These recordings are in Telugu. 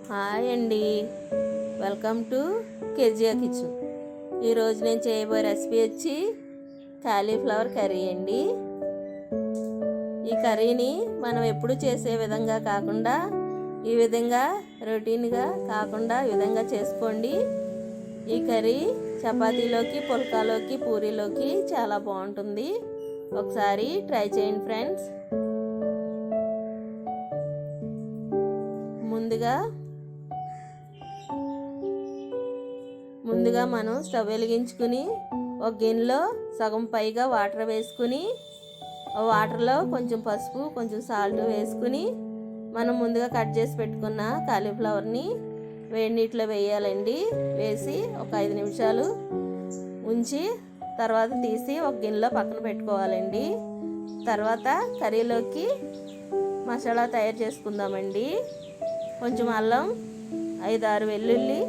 హాయ్ అండి, వెల్కమ్ టు కేజియా కిచెన్. ఈరోజు నేను చేయబోయే రెసిపీ వచ్చి కాలీఫ్లవర్ కర్రీ అండి. ఈ కర్రీని మనం ఎప్పుడు చేసే విధంగా కాకుండా ఈ విధంగా రొటీన్గా కాకుండా ఈ విధంగా చేసుకోండి. ఈ కర్రీ చపాతీలోకి, పుల్కాలోకి, పూరీలోకి చాలా బాగుంటుంది. ఒకసారి ట్రై చేయండి ఫ్రెండ్స్. ముందుగా మనం స్టవ్ వెలిగించుకుని ఒక గిన్నెలో సగం పైగా వాటర్ వేసుకుని వాటర్లో కొంచెం పసుపు, కొంచెం సాల్ట్ వేసుకుని మనం ముందుగా కట్ చేసి పెట్టుకున్న కాలీఫ్లవర్ని వేడి నీటిలో వేయాలండి. వేసి ఒక 5 నిమిషాలు ఉంచి తర్వాత తీసి ఒక గిన్నెలో పక్కన పెట్టుకోవాలండి. తర్వాత కర్రీలోకి మసాలా తయారు చేసుకుందామండి. కొంచెం అల్లం, 5-6 వెల్లుల్లి,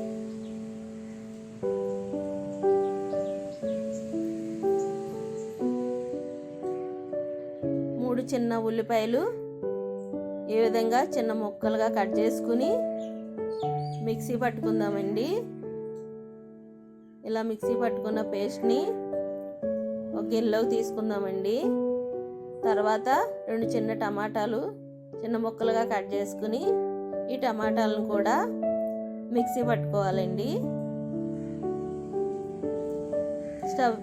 3 చిన్న ఉల్లిపాయలు ఈ విధంగా చిన్న ముక్కలుగా కట్ చేసుకుని మిక్సీ పట్టుకుందామండి. ఇలా మిక్సీ పట్టుకున్న పేస్ట్ని ఒక గిన్నెలోకి తీసుకుందామండి. తర్వాత 2 చిన్న టమాటాలు చిన్న ముక్కలుగా కట్ చేసుకుని ఈ టమాటాలను కూడా మిక్సీ పట్టుకోవాలండి. స్టవ్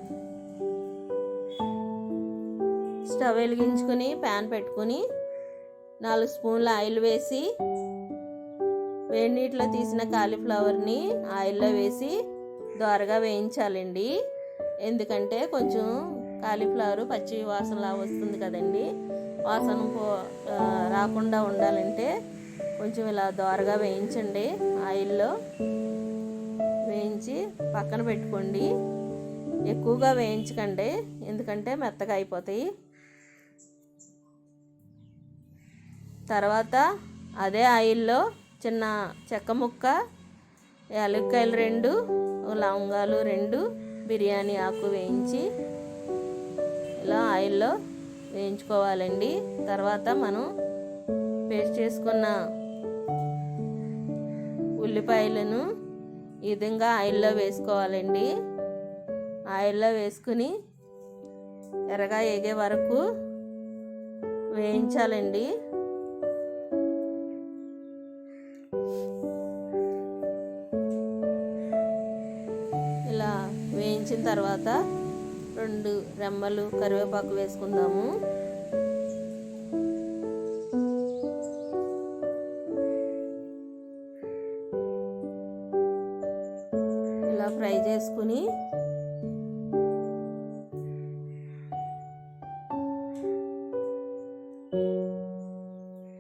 వెలిగించుకుని ప్యాన్ పెట్టుకుని 4 స్పూన్ల ఆయిల్ వేసి వేడి నీటిలో తీసిన కాలీఫ్లవర్ని ఆయిల్లో వేసి దోరగా వేయించాలండి. ఎందుకంటే కొంచెం కాలీఫ్లవర్ పచ్చి వాసనలా వస్తుంది కదండి. వాసన రాకుండా ఉండాలంటే కొంచెం ఇలా దోరగా వేయించండి. ఆయిల్లో వేయించి పక్కన పెట్టుకోండి. ఎక్కువగా వేయించకండి, ఎందుకంటే మెత్తగా అయిపోతాయి. తర్వాత అదే ఆయిల్లో చిన్న చెక్క ముక్క, యాలక్కాయలు 2, లవంగాలు 2, బిర్యానీ ఆకు వేయించి ఇలా ఆయిల్లో వేయించుకోవాలండి. తర్వాత మనం పేస్ట్ చేసుకున్న ఉల్లిపాయలను ఈ విధంగా ఆయిల్లో వేసుకోవాలండి. ఆయిల్లో వేసుకుని ఎర్రగా ఏగే వరకు వేయించాలండి. ఇలా వేయించిన తర్వాత 2 రెమ్మలు కరివేపాకు వేసుకుందాము. ఇలా ఫ్రై చేసుకుని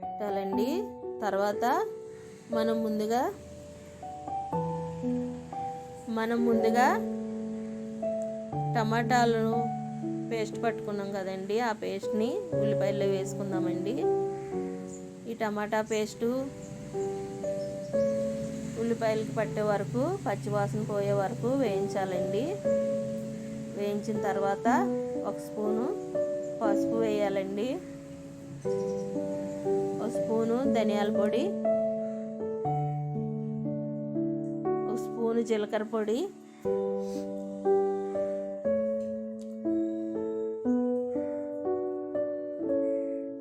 పెట్టాలండి. తర్వాత మనం ముందుగా టమాటాలను పేస్ట్ పట్టుకున్నాం కదండి. ఆ పేస్ట్ని ఉల్లిపాయల్లో వేసుకుందామండి. ఈ టమాటా పేస్టు ఉల్లిపాయలకి పట్టే వరకు, పచ్చివాసన పోయే వరకు వేయించాలండి. వేయించిన తర్వాత 1 స్పూను పసుపు వేయాలండి. 1 స్పూను ధనియాల పొడి, 1 స్పూను జీలకర్ర పొడి,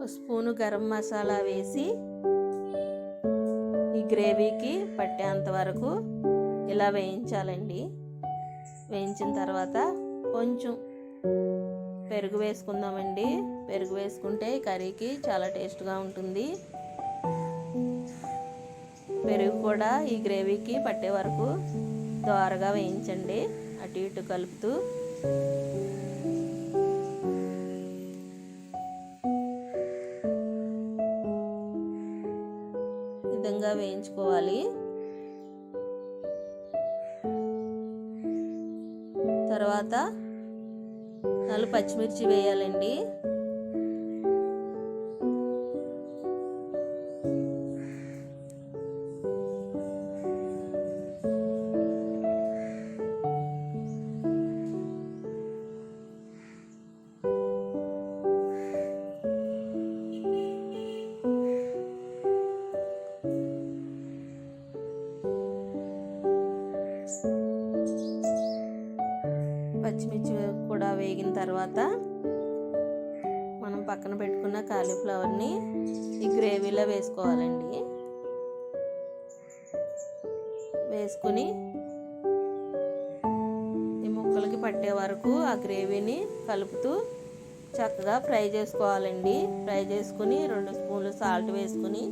1 స్పూను గరం మసాలా వేసి ఈ గ్రేవీకి పట్టేంత వరకు ఇలా వేయించాలండి. వేయించిన తర్వాత కొంచెం పెరుగు వేసుకుందామండి. పెరుగు వేసుకుంటే కర్రీకి చాలా టేస్ట్గా ఉంటుంది. పెరుగు కూడా ఈ గ్రేవీకి పట్టే వరకు దోరగా వేయించండి, అటు ఇటు కలుపుతూ. విధంగా వేయించుకోవాలి. తర్వాత 4 పచ్చిమిర్చి వేయాలండి. పచ్చిమిర్చి కూడా వేగిన తర్వాత మనం పక్కన పెట్టుకున్న కాలీఫ్లవర్ని ఈ గ్రేవీలో వేసుకోవాలండి. వేసుకుని ఈ ముక్కలకి పట్టే వరకు ఆ గ్రేవీని కలుపుతూ చక్కగా ఫ్రై చేసుకోవాలండి. ఫ్రై చేసుకుని 2 స్పూన్లు సాల్ట్ వేసుకుని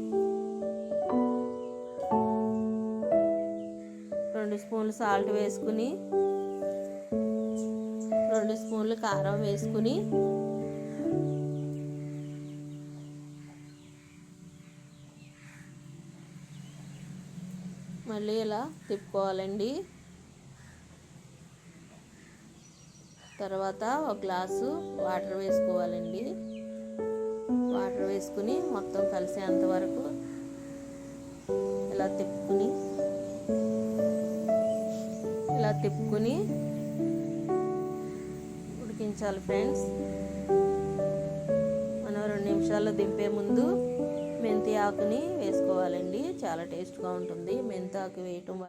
2 స్పూన్లు సాల్ట్ వేసుకుని 2 స్పూన్లు కారం వేసుకుని మళ్ళీ ఇలా తిప్పుకోవాలండి. తర్వాత ఒక గ్లాసు వాటర్ వేసుకోవాలండి. వాటర్ వేసుకుని మొత్తం కలిసేంత వరకు ఇలా తిప్పుకుని ఉడికించాలి ఫ్రెండ్స్. మనం 2 నిమిషాల్లో దింపే ముందు మెంతి ఆకుని వేసుకోవాలండి. చాలా టేస్ట్గా ఉంటుంది మెంతి ఆకు వేయటం వల్ల.